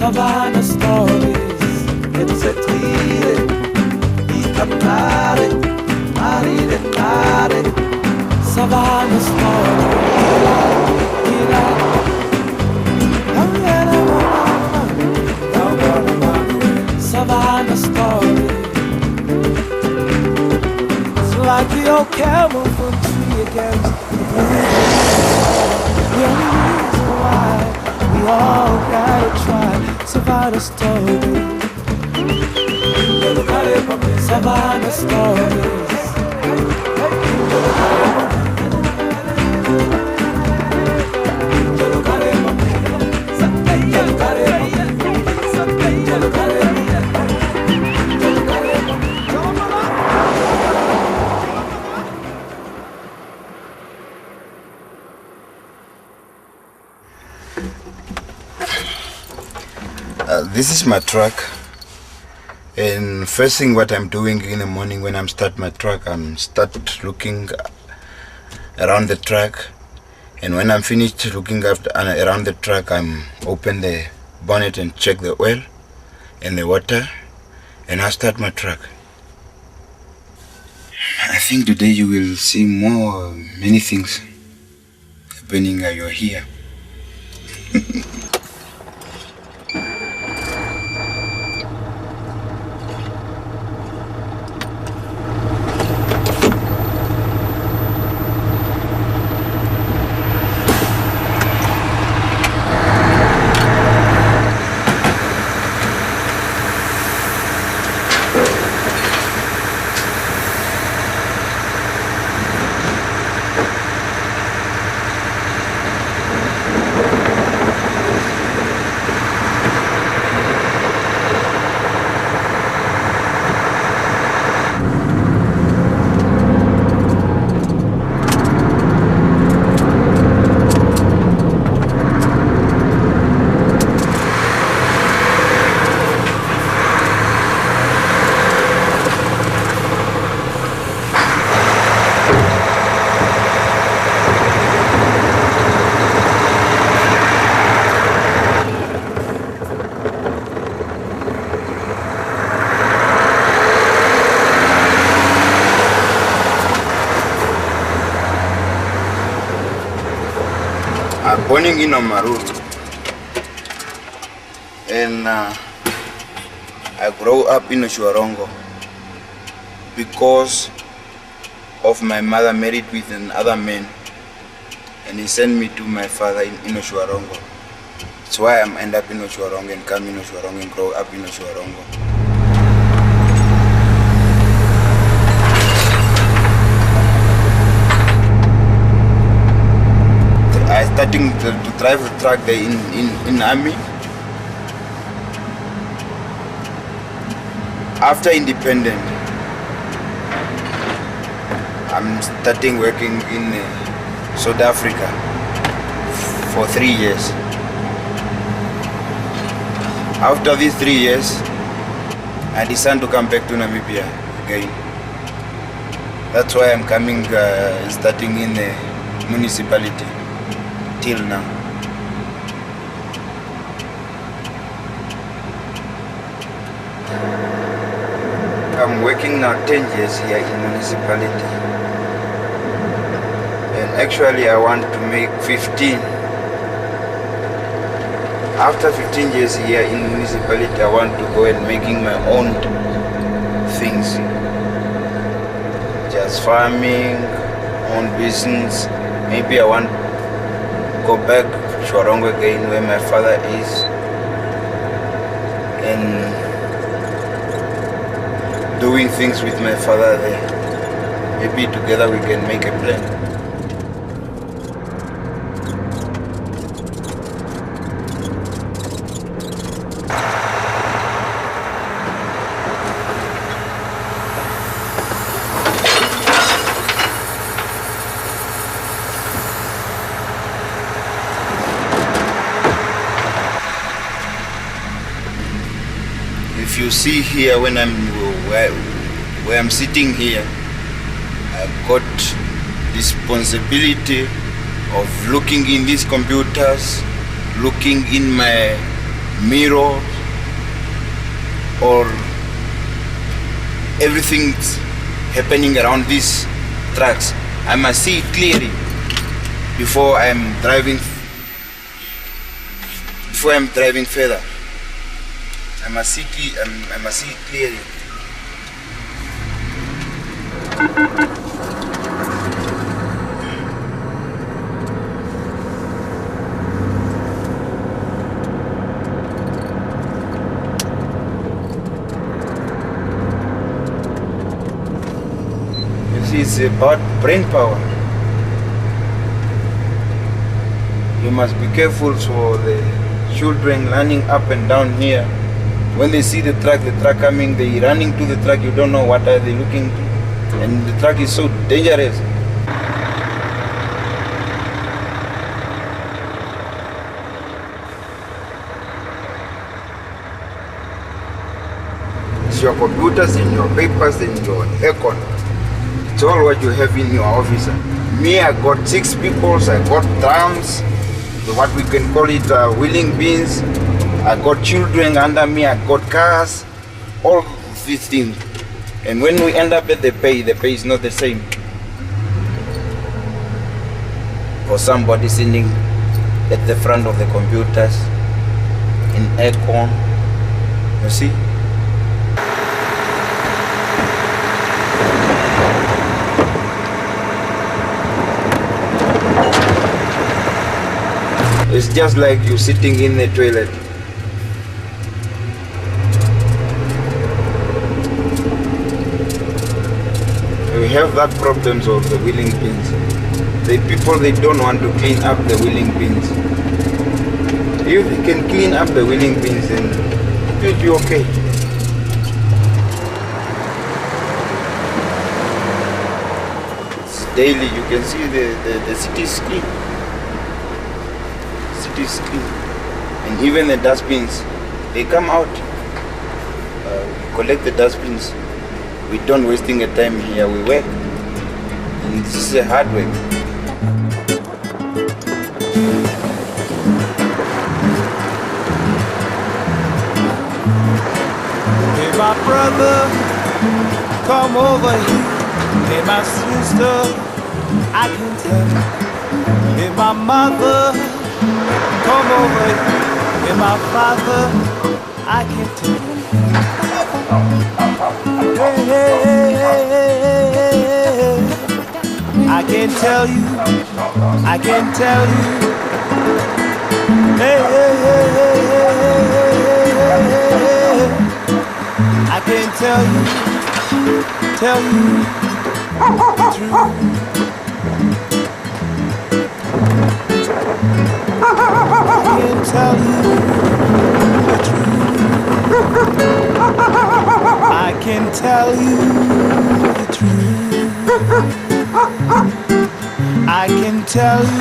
Savanna stories. It's a trire, I cantare, marire, mare. Savanna stories. Savanna story. It's like the old camel from tree against the moon. The only reason why we all gotta try. Savanna story. Savanna stories. This is my truck, and first thing what I'm doing in the morning when I'm start my truck, I'm start looking around the truck, and when I'm finished looking around the truck, I'm open the bonnet and check the oil and the water, and I start my truck. I think today you will see many things happening while you're here. Born in Omaru, and I grew up in Oshuarongo because of my mother married with another man, and he sent me to my father in Oshuarongo. That's why I'm end up in Oshuarongo and come in Oshuarongo and grow up in Oshuarongo. I starting to drive the truck there in army. After independence, I'm starting working in South Africa for 3 years. After these 3 years, I decided to come back to Namibia again. That's why I'm coming, starting in the municipality. Till now. I'm working now 10 years here in municipality, and actually I want to make 15. After 15 years here in municipality, I want to go and making my own things, just farming, own business. Maybe I want go back to Oshuarongo again where my father is, and doing things with my father there. Maybe together we can make a plan. If you see here when where I'm sitting here, I've got responsibility of looking in these computers, looking in my mirrors, or everything's happening around these trucks. I must see it clearly before I'm driving further. I must see it clearly. It's about brain power. You must be careful for the children running up and down here. When they see the truck coming, they running to the truck. You don't know what are they looking to, and the truck is so dangerous. It's your computers and your papers and your aircon. It's all what you have in your office. Me, I got 6 people, I got drums, what we can call it wheeling bins. I got children under me, I got cars, all these things. And when we end up at the pay is not the same. For somebody sitting at the front of the computers in aircon, you see? It's just like you sitting in the toilet. We have that problems of the wheeling bins. The people, they don't want to clean up the wheeling bins. If they can clean up the wheeling bins, then it will be okay. It's daily, you can see the city is clean. Is clean. And even the dustbins, they come out. We collect the dustbins. We don't wasting a time here, we work. And this is a hard work. Hey my brother, come over here. Hey my sister, I can tell you. Hey my mother, come over here, and my father, I can tell you. Hey, hey, hey, hey, hey, hey. I can tell you, I can tell you. Hey, hey, hey, hey, hey, hey, hey, hey. I can tell you the truth. I can tell you the truth. I can tell you.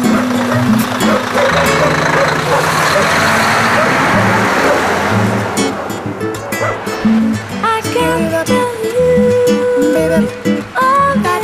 I can tell you all that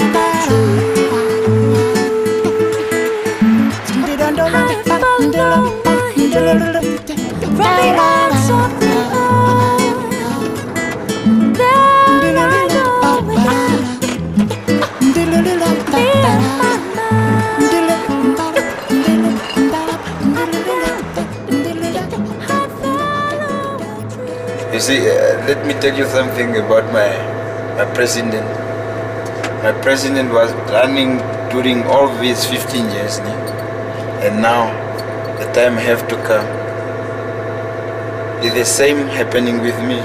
You see, let me tell you something about my president. My president was running during all these 15 years, and now the time have to come. It's the same happening with me.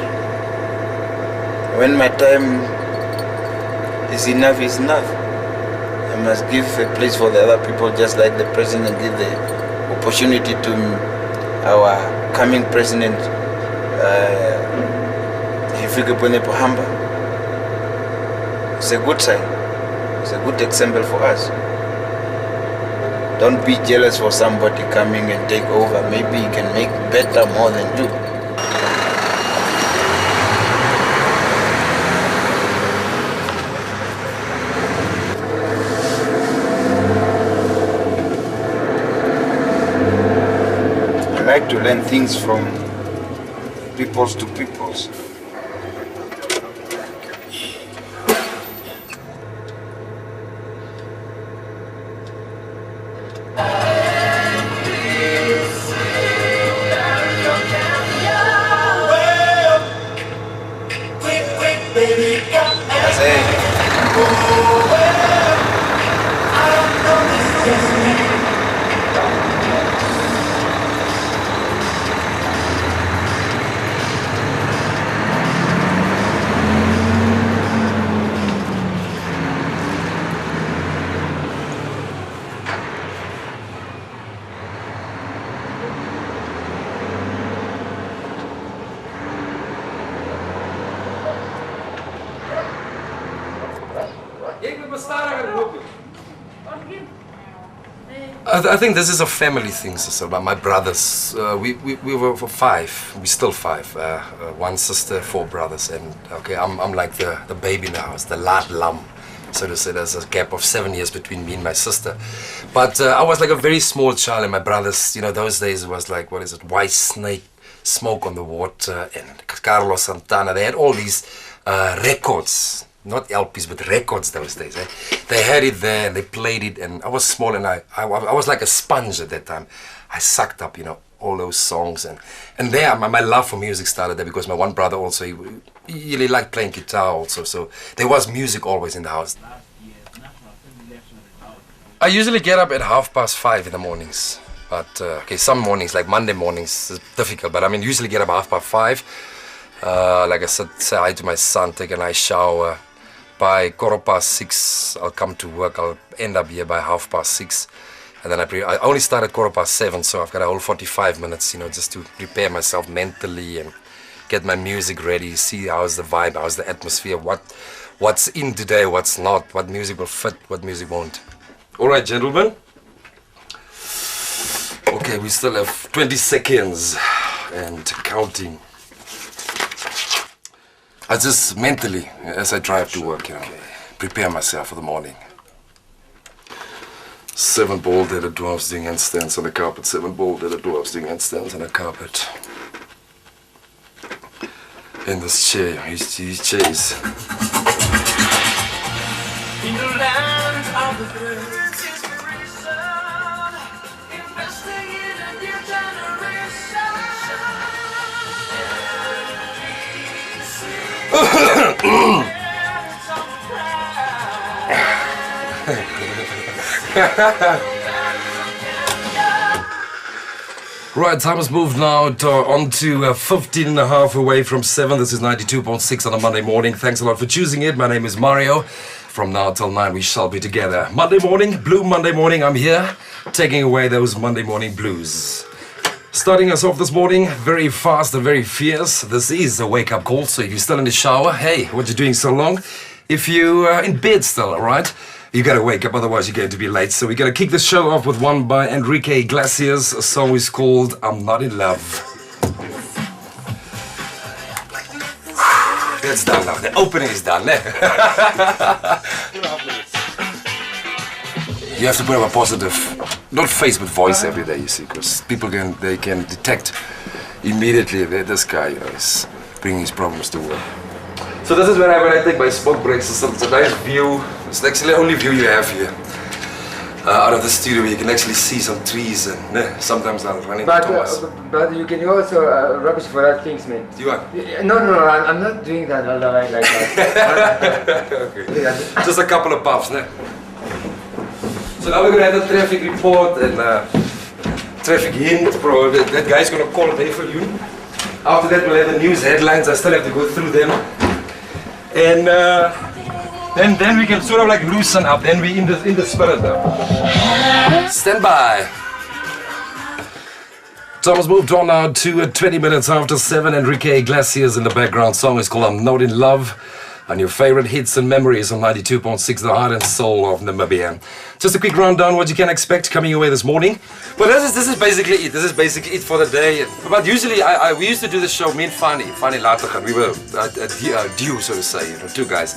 When my time is enough, is enough. I must give a place for the other people, just like the president give the opportunity to our coming president, Hihangwapo Pohamba. It's a good sign. It's a good example for us. Don't be jealous for somebody coming and take over. Maybe he can make better more than you. I like to learn things from peoples to peoples. I think this is a family thing, Cecil. But my brothers, we were for five. We're still five. One sister, four brothers, and okay, I'm like the baby in the house, the lad lam, so to say. There's a gap of 7 years between me and my sister. But I was like a very small child, and my brothers, you know, those days it was like, what is it, White Snake, Smoke on the Water, and Carlos Santana. They had all these records. Not LPs, but records those days. Eh? They had it there, and they played it, and I was small, and I was like a sponge at that time. I sucked up, you know, all those songs, and there my love for music started there, because my one brother also, he really liked playing guitar also, so there was music always in the house. I usually get up at 5:30 in the mornings, but okay, some mornings, like Monday mornings, is difficult, but I mean, usually get up 5:30. Like I said, say hi to my son, take a nice shower. By 6:15, I'll come to work. I'll end up here by 6:30, and then I only start at 7:15, so I've got a whole 45 minutes, you know, just to prepare myself mentally and get my music ready. See how's the vibe, how's the atmosphere, what's in today, what's not, what music will fit, what music won't. All right, gentlemen. Okay, we still have 20 seconds and counting. I just mentally, as I drive to work, you know, prepare myself for the morning. 7 bald-headed dwarfs doing handstands on the carpet. 7 bald-headed dwarfs doing handstands on the carpet. In this chair, his chairs. In the land of the birds, inspiration, investing in a new generation. Right, time has moved now on to 15 and a half away from 7. This is 92.6 on a Monday morning. Thanks a lot for choosing it. My name is Mario. From now till 9 we shall be together. Monday morning, Blue Monday morning, I'm here, taking away those Monday morning blues. Starting us off this morning, very fast and very fierce. This is a wake-up call, so if you're still in the shower, hey, what you doing so long? If you're in bed still, all right? You gotta wake up, otherwise you're going to be late. So we're gonna kick the show off with one by Enrique Iglesias. A song is called I'm Not in Love. That's done now. The opening is done. Eh? You have to put up a positive, not face but voice every day, you see, because people can detect immediately that this guy, you know, is bringing his problems to work. So this is when I take my smoke breaks. It's a nice view. It's actually the only view you have here. Out of the studio, you can actually see some trees, and sometimes I'll run into Thomas. But you can also rubbish for other things, man. You are? No, I'm not doing that all the way like that. Okay. Just a couple of puffs, ne? So now we're going to have a traffic report and traffic hint. Bro, that guy's going to call it for you. After that we'll have the news headlines. I still have to go through them. And then we can sort of like loosen up. Then we in the spirit now. Stand by. Thomas moved on now to 20 minutes after 7. Enrique Iglesias in the background. Song is called I'm Not in Love. And your favorite hits and memories on 92.6, the heart and soul of Namibia. Just a quick rundown what you can expect coming your way this morning. But this is basically it. This is basically it for the day. But usually we used to do the show, me and Fanny Latagan. We were a duo, so to say, you know, 2 guys.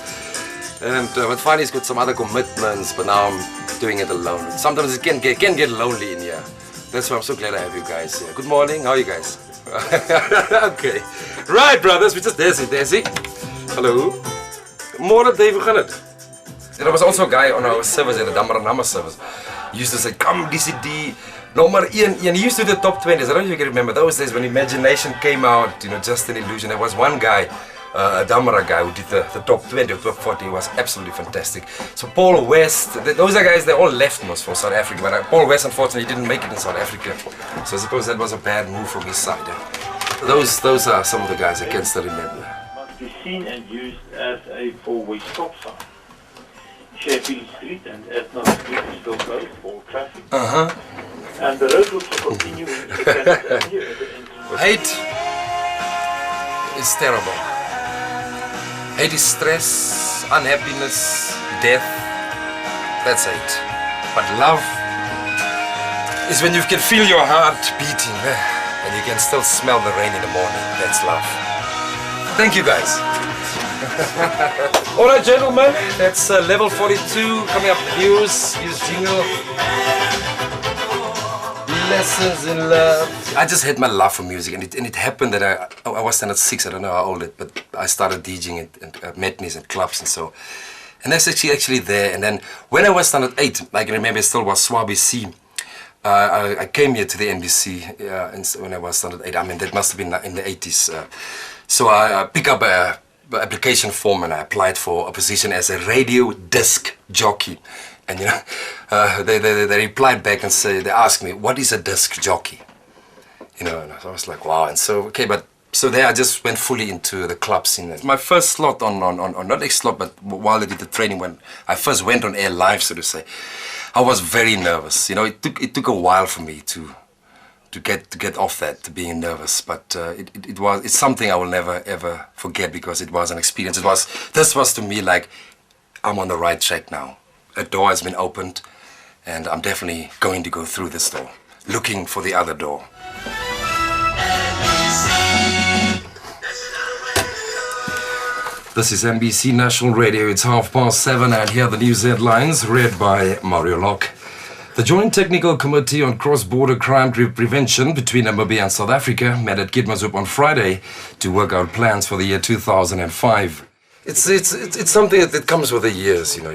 And but Fanny's got some other commitments, but now I'm doing it alone. Sometimes it can get lonely in here. That's why I'm so glad I have you guys here. Good morning, how are you guys? Okay. Right, brothers, we just Desi. Hello. Moller, Dave, gaan het? There was also a guy on our service, the Damaranama service. He used to say, come DCD, number Ian. He used to do the top 20s. I don't know if you can remember those days when Imagination came out, Just an Illusion. There was one guy, a Damara guy, who did the top 20 or top 40. He was absolutely fantastic. So Paul West, those are guys, they all left most for South Africa. But Paul West, unfortunately, didn't make it in South Africa. So I suppose that was a bad move from his side. Those are some of the guys I can still remember. Must be seen and used as a four-way stop sign. Sheffield Street and Etna Street is still closed for traffic. And the road looks to continue Hate is terrible. Hate is stress, unhappiness, death. That's hate. But love is when you can feel your heart beating and you can still smell the rain in the morning. That's love. Thank you guys. All right, gentlemen, that's level 42 coming up. News jingle. Lessons in love. I just had my love for music, and it happened that I was standard 6. I don't know how old it, but I started DJing at matinees and clubs and so. And that's actually there. And then when I was standard 8, I can remember it still was Swabi C. I came here to the NBC and when I was standard 8. I mean, that must have been in the 80s. So I picked up a application form and I applied for a position as a radio disc jockey. And they replied back and they asked me, what is a disc jockey? And I was like, wow. And so, so there I just went fully into the club scene. My first slot on not a slot, but while I did the training, when I first went on air live, so to say, I was very nervous. It took a while for me to get off that, to being nervous, but it's something I will never ever forget because it was an experience. This was to me like I'm on the right track now. A door has been opened, and I'm definitely going to go through this door, looking for the other door. This is NBC National Radio. It's 7:30, and here are the news headlines read by Mario Locke. The Joint Technical Committee on Cross-Border Crime Prevention between Namibia and South Africa met at Kitmazup on Friday to work out plans for the year 2005. It's something that comes with the years, You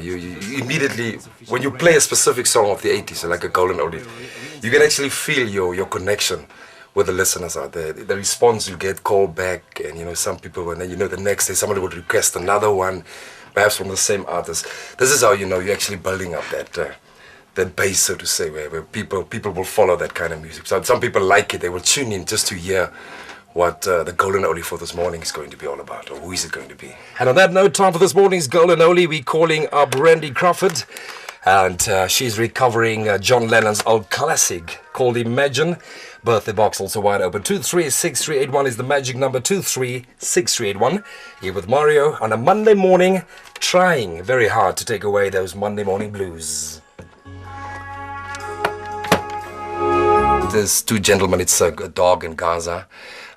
immediately, when you play a specific song of the 80s, like a Golden Oldie, you can actually feel your connection with the listeners out there. The response you get, call back, and some people, and then the next day somebody would request another one, perhaps from the same artist. This is how you're actually building up that base, so to say, where people will follow that kind of music. So some people like it, they will tune in just to hear what the Golden Oldie for this morning is going to be all about, or who is it going to be. And on that note, time for this morning's Golden Oldie. We're calling up Randy Crawford, and she's recovering John Lennon's old classic called Imagine. Birthday box also wide open. 236381 is the magic number, 236381. Here with Mario on a Monday morning, trying very hard to take away those Monday morning blues. There's two gentlemen, it's a dog and Gaza.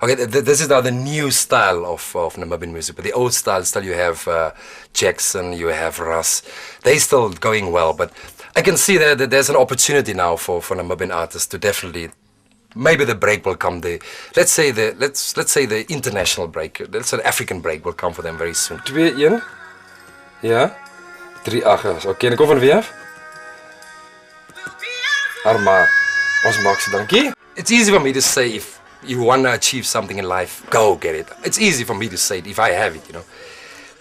Okay, this is now the new style of Namibian music, but the old style still you have Jackson, you have Russ. They're still going well, but I can see that there's an opportunity now for Namibian artists to definitely, maybe the break will come. Let's say the international break, let's say the African break will come for them very soon. 2-1. Ja. 3-8. Okay, dan kom van wie af? Arma. It's easy for me to say if you want to achieve something in life, go get it. It's easy for me to say it if I have it,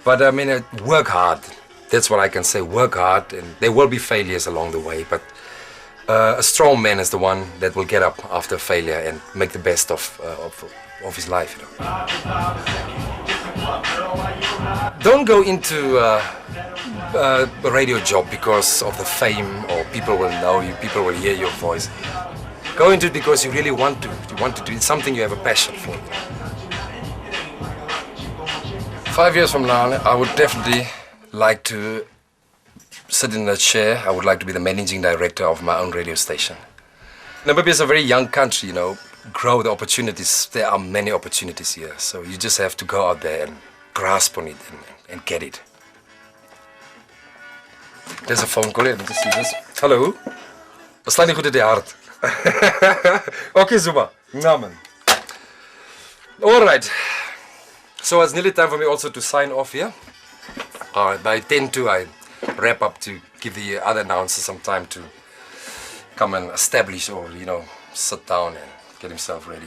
But I mean, work hard. That's what I can say. Work hard, and there will be failures along the way. But a strong man is the one that will get up after failure and make the best of his life. Don't go into a radio job because of the fame, or people will know you, people will hear your voice. Go into it because you really want to. You want to do something you have a passion for. 5 years from now, I would definitely like to sit in a chair. I would like to be the managing director of my own radio station. Namibia is a very young country, grow the opportunities. There are many opportunities here. So you just have to go out there and grasp on it and get it. There's a phone call. Let me see this. Hallo? We slaan nie goed uit die hart. Okay, Zuma. Namen. All right. So it's nearly time for me also to sign off here. By 10 I wrap up to give the other announcers some time to come and establish or, sit down and get himself ready.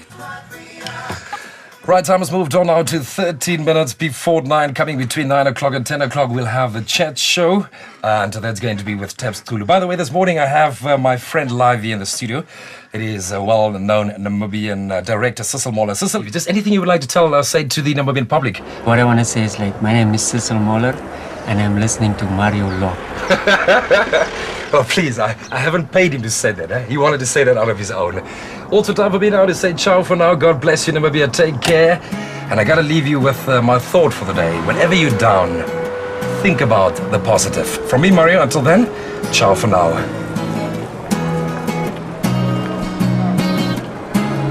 Right, time has moved on now to 13 minutes before 9. Coming between 9 o'clock and 10 o'clock, we'll have a chat show. And that's going to be with Tabs Tulu. By the way, this morning I have my friend live here in the studio. It is a well-known Namibian director, Cecil Moller. Cecil, just anything you would like to tell or say to the Namibian public? What I want to say is my name is Cecil Moller, and I'm listening to Mario Law. Oh, please, I haven't paid him to say that. Eh? He wanted to say that out of his own. Also, time for me now to say ciao for now. God bless you, Namibia. Take care. And I got to leave you with my thought for the day. Whenever you're down, think about the positive. From me, Mario, until then, ciao for now.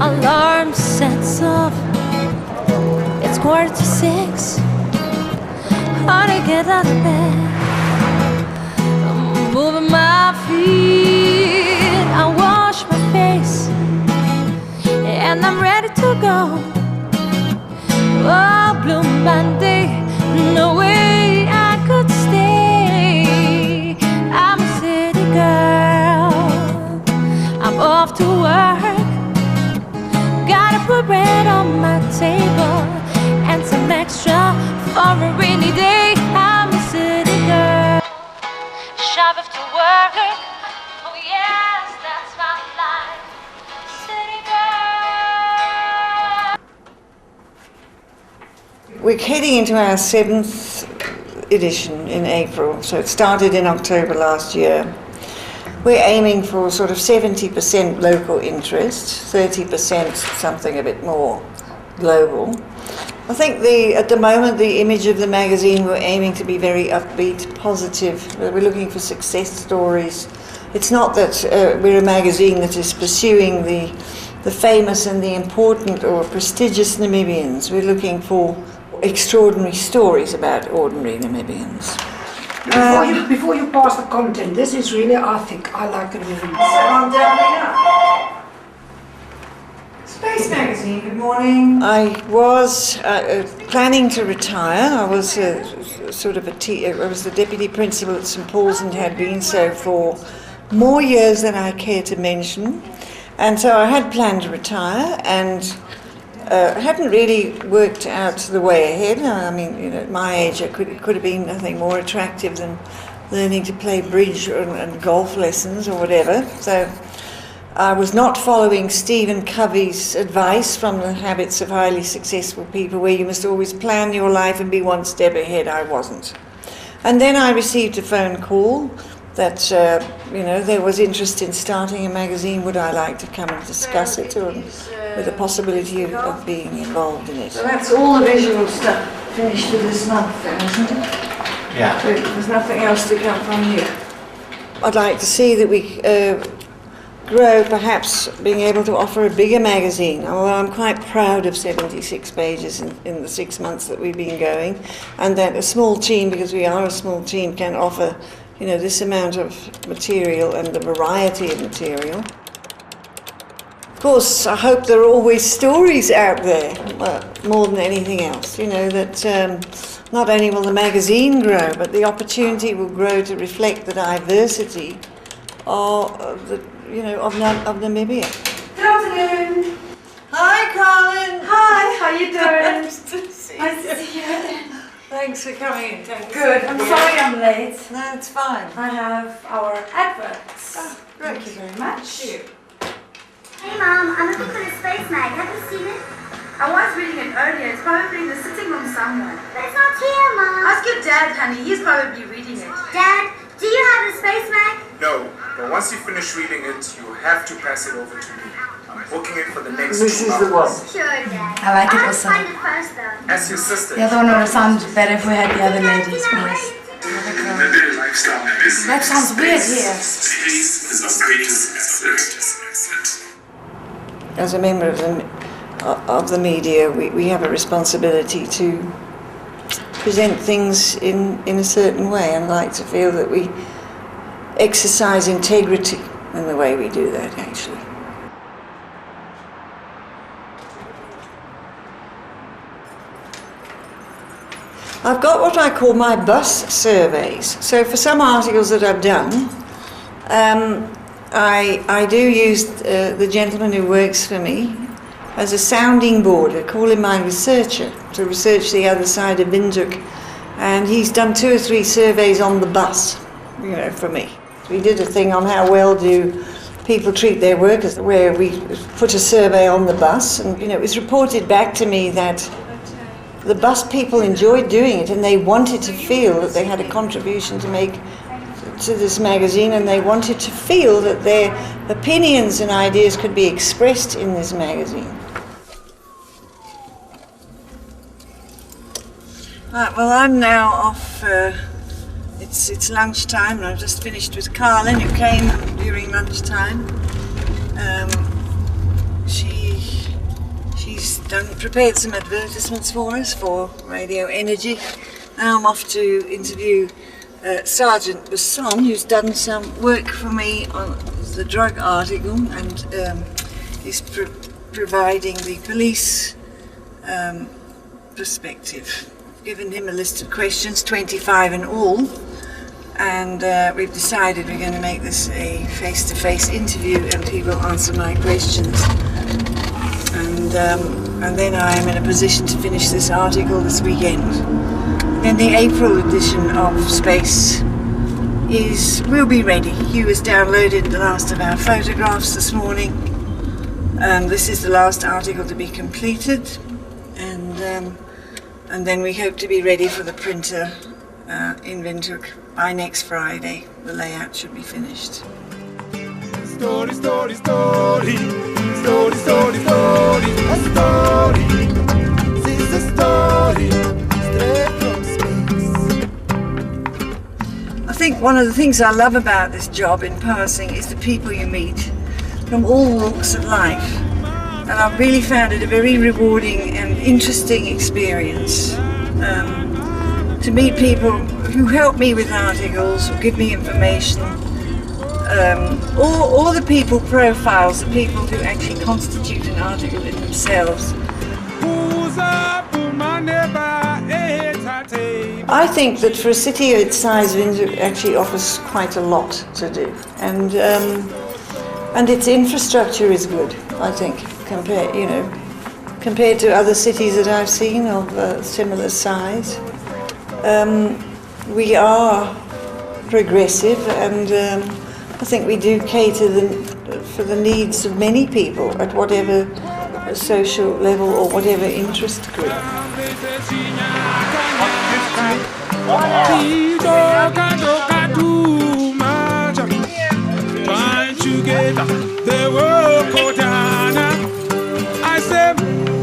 Alarm sets off. It's 5:45. Hard to get out of bed. I'm moving my feet. I wash my face, and I'm ready to go. Oh, Blue Monday, no way I could stay. I'm a city girl. I'm off to work. Gotta put bread on my table and some extra for a rainy day. I'm a city girl. Shop after work. Oh yes, that's my life. City girl. We're heading into our 7th edition in April, so it started in October last year. We're aiming for sort of 70% local interest, 30% something a bit more global. I think at the moment the image of the magazine, we're aiming to be very upbeat, positive. We're looking for success stories. It's not that we're a magazine that is pursuing the famous and the important or prestigious Namibians. We're looking for extraordinary stories about ordinary Namibians. Before you pass the content, this is really, I think, I like the movie. I'm doubling up. Space Magazine, good morning. I was planning to retire. I was I was the deputy principal at St Paul's and had been so for more years than I care to mention. And so I had planned to retire and hadn't really worked out the way ahead. I mean, at my age, it could have been nothing more attractive than learning to play bridge and golf lessons or whatever. So I was not following Stephen Covey's advice from The Habits of Highly Successful People, where you must always plan your life and be one step ahead. I wasn't. And then I received a phone call that, there was interest in starting a magazine. Would I like to come and discuss it, or with the possibility of being involved in it? So that's all the visual stuff finished for this month then, isn't it? Yeah. So there's nothing else to come from here. I'd like to see that we grow, perhaps being able to offer a bigger magazine. Although I'm quite proud of 76 pages in the 6 months that we've been going, and that a small team, because we are a small team, can offer this amount of material and the variety of material. Of course, I hope there are always stories out there, more than anything else, that not only will the magazine grow, but the opportunity will grow to reflect the diversity of Namibia. Good afternoon. Hi, Colin. Hi, how you doing? Nice to see you. Nice to see you. Thanks for coming in. Good. I'm sorry I'm late. No, it's fine. I have our adverts. Oh, great. Thank you very much. Hey Mom, I'm looking for the Space Mag. Have you seen it? I was reading it earlier. It's probably in the sitting room somewhere. But it's not here, Mom. Ask your dad, honey. He's probably reading it. Dad, do you have the Space Mag? No, but once you finish reading it, you have to pass it over to me. I'm booking it for the next This 2 is hours. the one. Sure, Dad. I like it I'll also. find it first, though. As your sister. The other one would have sounded better if we had the other ladies, please. That sounds weird here. Space is our greatest asset. As a member of the media, we have a responsibility to present things in a certain way, and I like to feel that we exercise integrity in the way we do that, actually. I've got what I call my bus surveys. So for some articles that I've done, I do use the gentleman who works for me as a sounding board. I call him my researcher to research the other side of Windhoek, and he's done 2 or 3 surveys on the bus, for me. We did a thing on how well do people treat their workers, where we put a survey on the bus, and it was reported back to me that the bus people enjoyed doing it, and they wanted to feel that they had a contribution to make to this magazine, and they wanted to feel that their opinions and ideas could be expressed in this magazine. Right, well, I'm now off. It's lunchtime, and I've just finished with Carlin, who came during lunchtime. She's prepared some advertisements for us for Radio Energy. Now I'm off to interview Sergeant Besson, who's done some work for me on the drug article, and he's providing the police perspective. Given him a list of questions, 25 in all, and we've decided we're going to make this a face-to-face interview, and he will answer my questions. And then I am in a position to finish this article this weekend. Then the April edition of Space will be ready. Hugh has downloaded the last of our photographs this morning. This is the last article to be completed, and then we hope to be ready for the printer in Windhoek by next Friday. The layout should be finished. Story, story, story, story, story, story, a story. This is a story straight from space. I think one of the things I love about this job in passing is the people you meet from all walks of life. And I've really found it a very rewarding and interesting experience to meet people who help me with articles, who give me information, or the people profiles, the people who actually constitute an article in themselves. I think that for a city of its size, Windhoek actually offers quite a lot to do, and its infrastructure is good, I think, compared to other cities that I've seen of similar size. We are progressive, and I think we do cater for the needs of many people at whatever social level or whatever interest group. I said,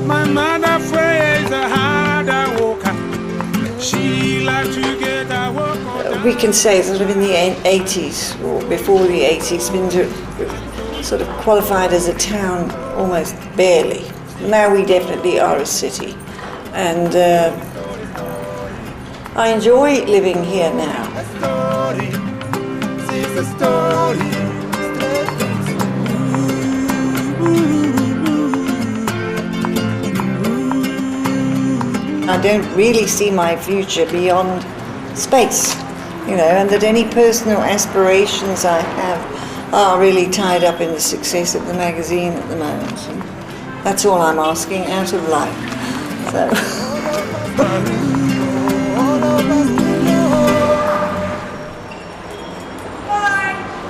my mother phrase a harder walker. She liked to get a walk. We can say sort of in the 80s or before the 80s, Windhoek sort of qualified as a town almost barely. Now we definitely are a city, and I enjoy living here now. I don't really see my future beyond space, and that any personal aspirations I have are really tied up in the success of the magazine at the moment. And that's all I'm asking out of life. So. Bye.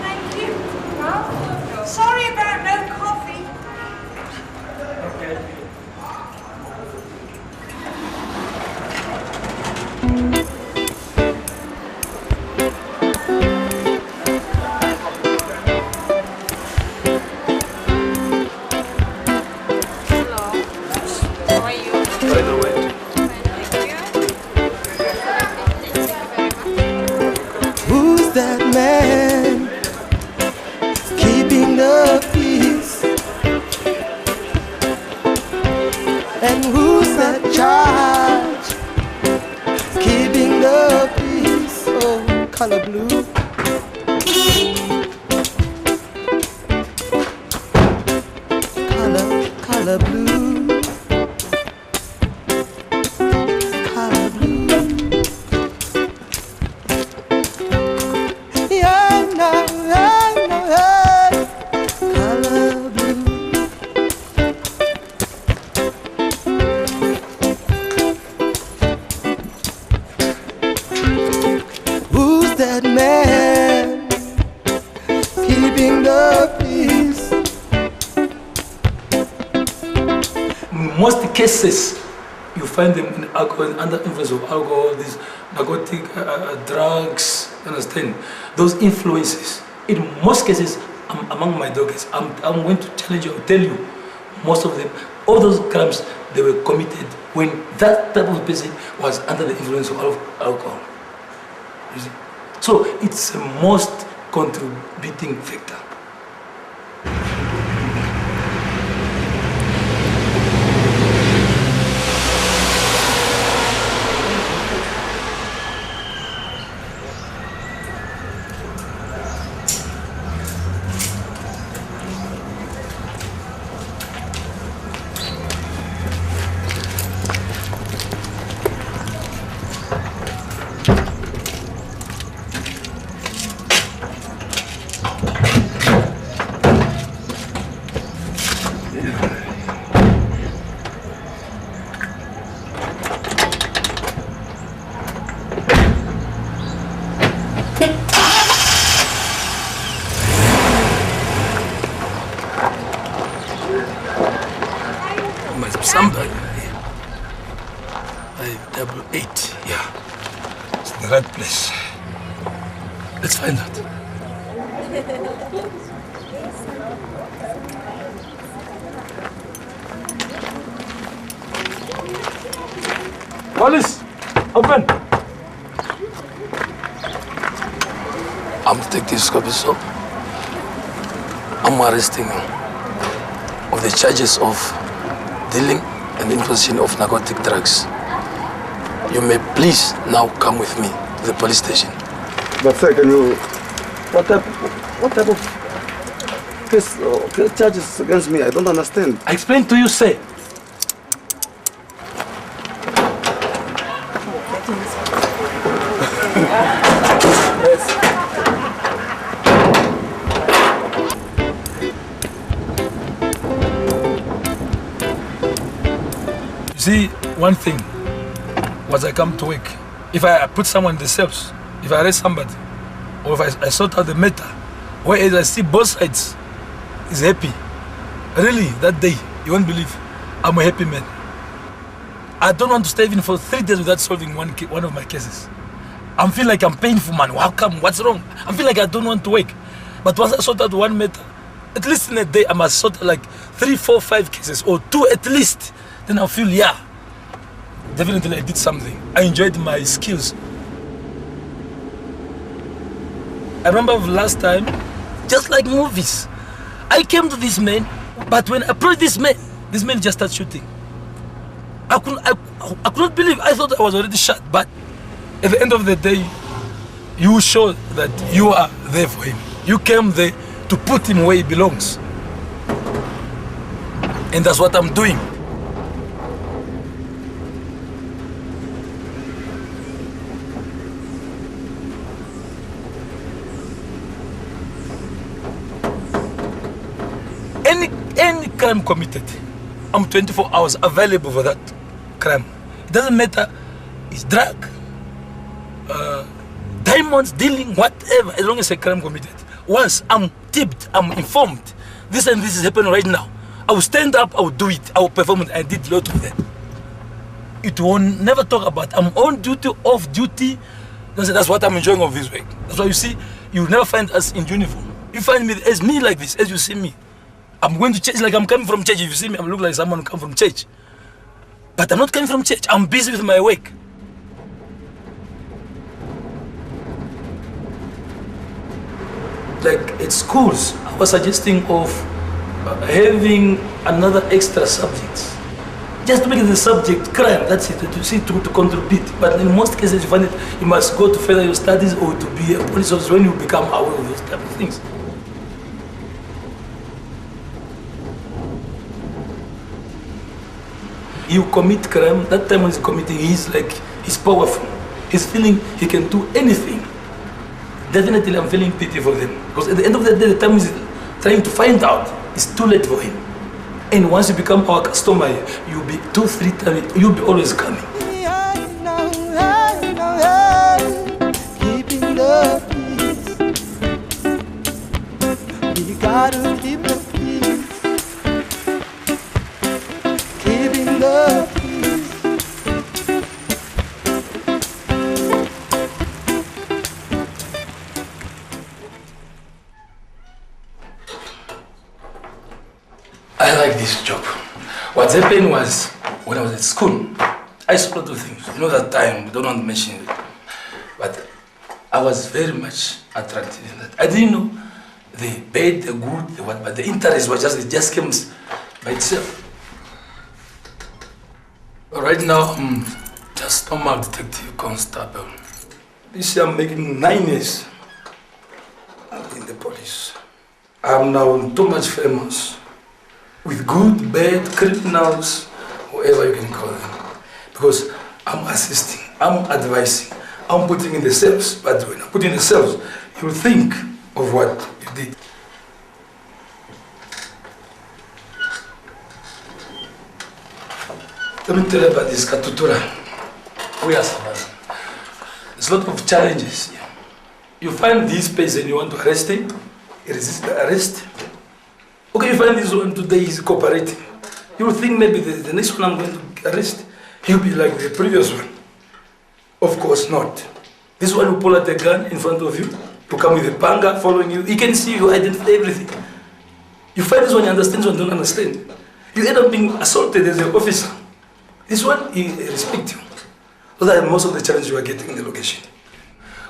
Thank you. Sorry about no coffee. Who's that man keeping the peace? And who's that child keeping the peace? Oh, color blue. Color blue. Color blue. keeping the peace. In most cases, you find them in alcohol, under influence of alcohol, these narcotic drugs, understand? Those influences. In most cases, among my daughters, I'm going to challenge you, I'll tell you, most of them, all those crimes, they were committed when that type of person was under the influence of alcohol. You see? So it's the most contributing factor. Somebody. 588, yeah. It's the right place. Let's find out. Police, open. I'm Detective Scobiso. I'm arresting him of the charges of dealing and imposition of narcotic drugs. You may please now come with me to the police station. But sir, can you... What type of case charges against me? I don't understand. I explained to you, sir. See, one thing, once I come to work, if I put someone in the cells, if I arrest somebody, or if I sort out the matter, whereas I see both sides is happy, really, that day, you won't believe, I'm a happy man. I don't want to stay even for 3 days without solving one of my cases. I feel like I'm painful, man. How come? What's wrong? I feel like I don't want to work. But once I sort out one matter, at least in a day, I must sort out like 3, 4, 5 cases, or 2 at least. Then I'll feel, yeah, definitely I did something. I enjoyed my skills. I remember last time, just like movies, I came to this man, but when I approached this man just started shooting. I could not believe, I thought I was already shot, but at the end of the day, you show that you are there for him. You came there to put him where he belongs. And that's what I'm doing. Any crime committed, I'm 24 hours available for that crime. It doesn't matter, it's drug, diamonds, dealing, whatever, as long as a crime committed. Once I'm tipped, I'm informed, this and this is happening right now, I will stand up, I will do it, I will perform it. I did a lot of that. It will never talk about I'm on duty, off duty. That's what I'm enjoying of this work. That's why you see, you never find us in uniform. You find me as me like this, as you see me. I'm going to church like I'm coming from church. If you see me, I look like someone who come from church. But I'm not coming from church. I'm busy with my work. Like at schools, I was suggesting of having another extra subject. Just to make the subject crime, that's it, to see to contribute. But in most cases, you find it, you must go to further your studies or to be a police officer when you become aware of those type of things. You commit crime, that time when he's committing, he's powerful. He's feeling he can do anything. Definitely I'm feeling pity for them. Because at the end of the day, the time he's trying to find out, it's too late for him. And once you become our customer, you'll be 2, 3 times, you'll be always coming. Keeping the peace. You gotta keep the peace, keeping the peace. I like this job. What happened was, when I was at school, I saw a lot of things. You know that time, we don't want to mention it. But I was very much attracted in that. I didn't know the bad, the good, the what, but the interest was just, it just came by itself. Right now, I'm just normal detective constable. This year I'm making 9 years in the police. I'm now too much famous with good, bad, criminals, whoever you can call them. Because I'm assisting, I'm advising, I'm putting in the cells, but when I put in the cells, you think of what you did. Let me tell you about this Katutura. We are Savanna. There's a lot of challenges here. You find this person and you want to arrest him, he resists the arrest. Okay, you find this one today, he's cooperating. You will think maybe the next one I'm going to arrest, he'll be like the previous one. Of course not. This one will pull out the gun in front of you, to come with a panga following you. He can see you, identify everything. You find this one, he understands, this one don't understand. You end up being assaulted as an officer. This one, he respects you. Those are most of the challenges you are getting in the location.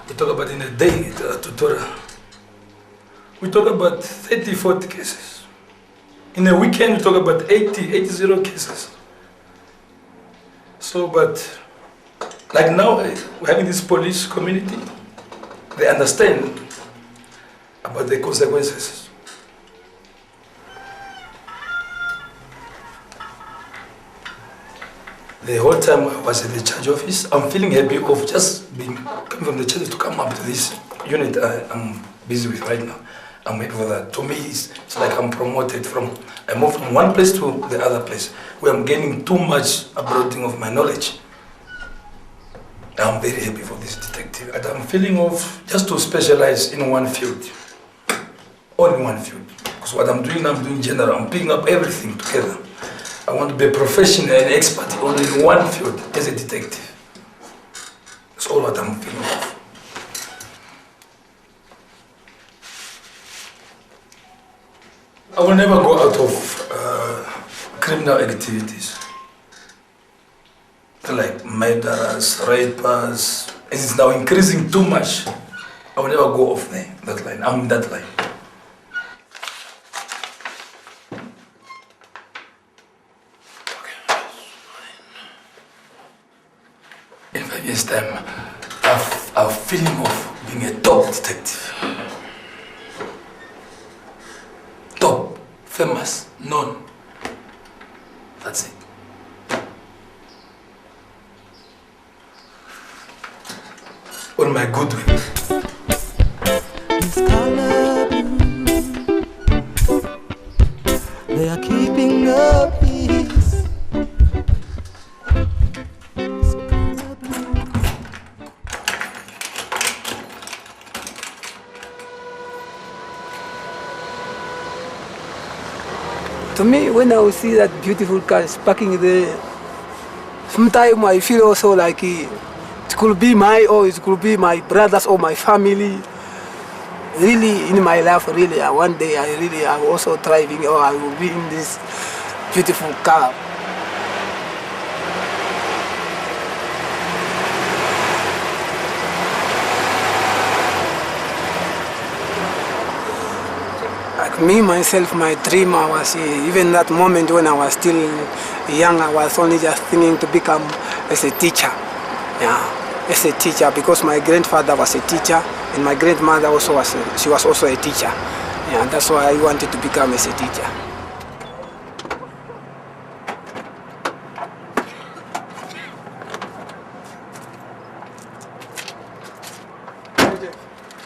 We talk about in a day, tutorial. We talk about 30, 40 cases. In a weekend, we talk about 80 cases. So, but like now, we're having this police community. They understand about the consequences. The whole time I was at the charge office, I'm feeling happy of just coming from the church to come up to this unit I'm busy with right now. I'm happy for that. To me, it's like I'm promoted I moved from one place to the other place, where I'm gaining too much broadening of my knowledge. I'm very happy for this detective. And I'm feeling of just to specialize in one field. Only one field. Because what I'm doing general. I'm picking up everything together. I want to be a professional and expert only in one field as a detective. That's all what I'm feeling of. I will never go out of criminal activities. Like murderers, rapers. It's now increasing too much. I will never go off there, that line. I'm in that line. In 5 years' time, I've a feeling of being a top detective. Top, famous, known. That's it. On my good way. They are keeping the peace. To me, when I see that beautiful car parking there, sometimes I feel also like it could be it could be my brothers or my family. Really, in my life, really, one day I will also driving or I will be in this beautiful car. Like me, myself, my dream, I was, even that moment when I was still young, I was only just thinking to become as a teacher. Yeah. As a teacher, because my grandfather was a teacher and my grandmother also was also a teacher. Yeah, that's why I wanted to become as a teacher.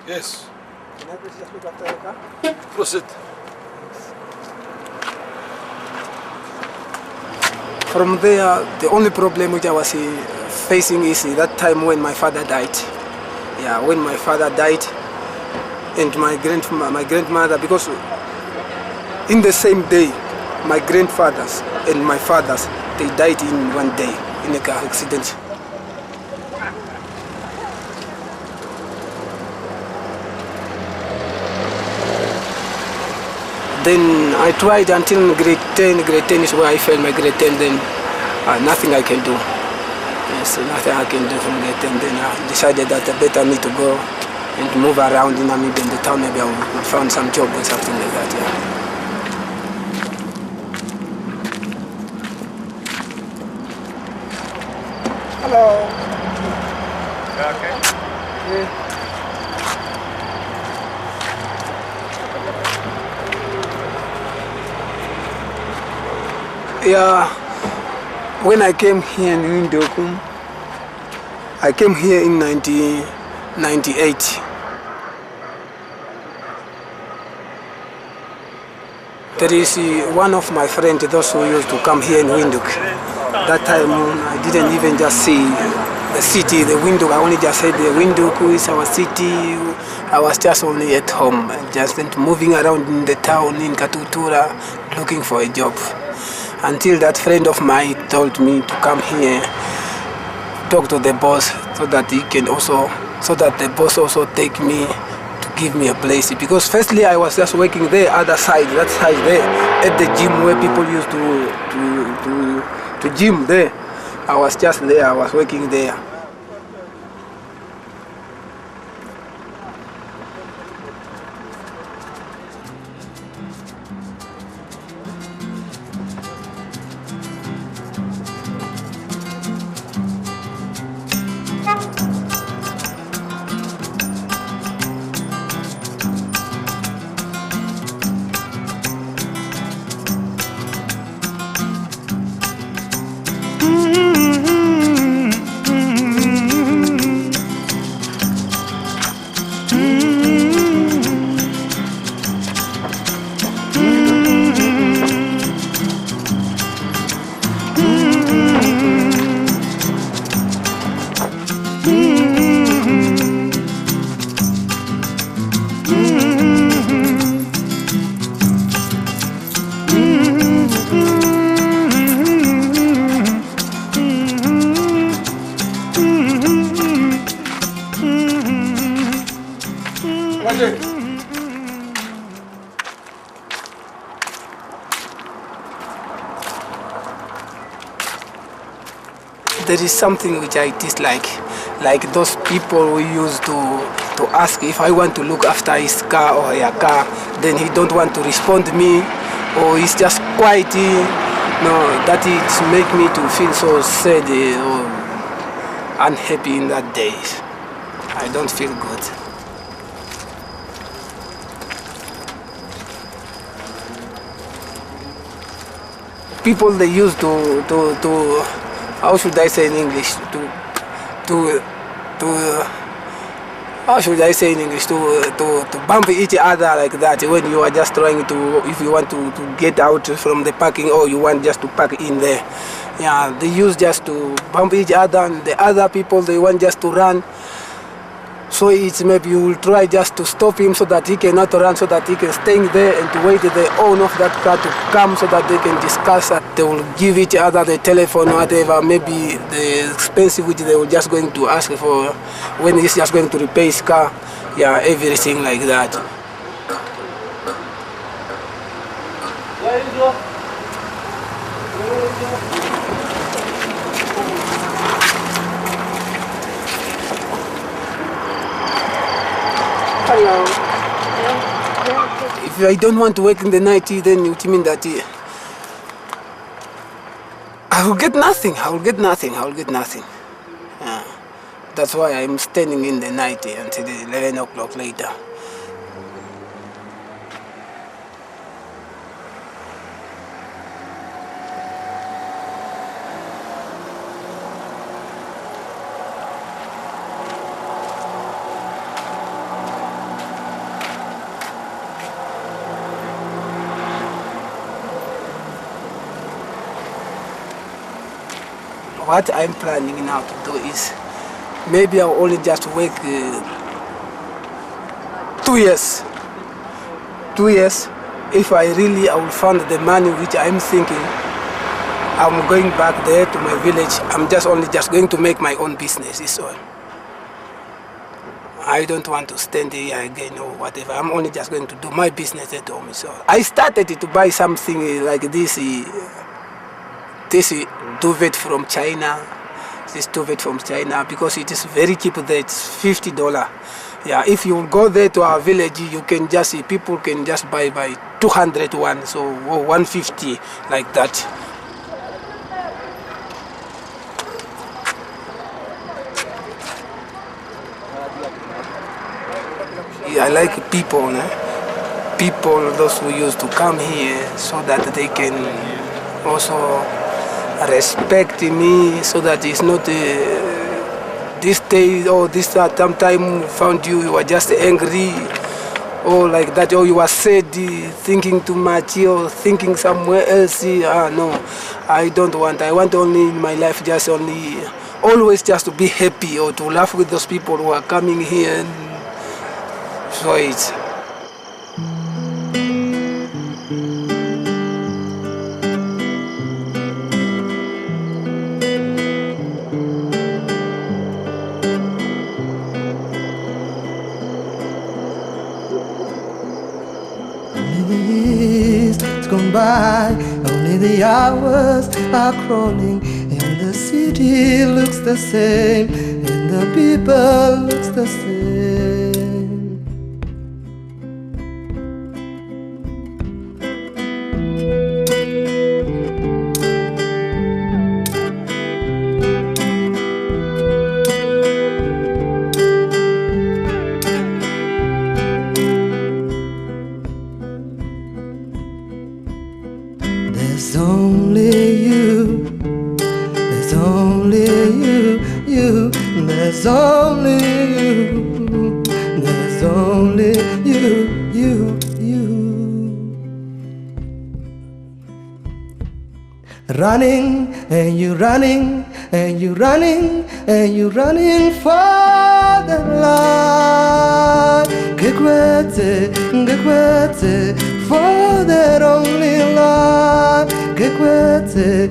Yes. Can I please just look after the car? Proceed. From there, the only problem which I was facing is that time when my father died. Yeah, when my father died, and my grandmother, because in the same day, my grandfathers and my fathers, they died in one day in a car accident. Then I tried until grade 10. Grade 10 is where I failed my grade 10. Then nothing I can do. Yes, nothing I can do from grade 10. Then I decided that I better me to go and move around in Namibia, in the town. Maybe I will find some job or something like that. Yeah. Hello. Okay. Yeah. Yeah, when I came here in Windhoek, I came here in 1998. There is one of my friends, those who used to come here in Windhoek. That time I didn't even just see the city, the Windhoek. I only just said the Windhoek is our city. I was just only at home, just moving around in the town in Katutura, looking for a job. Until that friend of mine told me to come here, talk to the boss, so that he can also, so that the boss also take me to give me a place. Because firstly I was just working there, other side, that side there, at the gym where people used to gym there. I was just there, I was working there. There is something which I dislike, like those people who used to ask if I want to look after his car or her car, then he don't want to respond to me, or he's just quiet. No, that it make me to feel so sad or unhappy in that days. I don't feel good. People they used to how should I say in English, how should I say in English, to bump each other like that when you are just trying to, if you want to get out from the parking or you want just to park in there. Yeah, they use just to bump each other, and the other people they want just to run. So it's maybe you will try just to stop him so that he cannot run, so that he can stay there and to wait the owner of that car to come so that they can discuss. They will give each other the telephone, whatever, maybe the expensive which they were just going to ask for when he's just going to repair his car. Yeah, everything like that. Hello. If I don't want to work in the night, then it means that I will get nothing. I will get nothing. I will get nothing. Yeah. That's why I'm standing in the night until 11 o'clock later. What I'm planning now to do is, maybe I'll only just work 2 2 years. 2 years. If I will find the money which I'm thinking, I'm going back there to my village. I'm just going to make my own business, is all. I don't want to stand here again or whatever. I'm only just going to do my business at home, so. I started to buy something like this duvet from China. This duvet from China, because it is very cheap there. It's $50. Yeah, if you go there to our village, you can just see people can just buy 201, so 150 like that. I like people, people, those who used to come here, so that they can also respect me, so that it's not this day or this time found you were just angry, or like that, or you were sad, thinking too much, or thinking somewhere else. No, I don't want. I want only in my life always just to be happy, or to laugh with those people who are coming here and so it's. Gone by, only the hours are crawling, and the city looks the same, and the people looks the same. There's only you, there's only you, there's only you, there's only you. Running, and you running, and you running, and you running for the light. Gekwete, for that only life. Gekwete.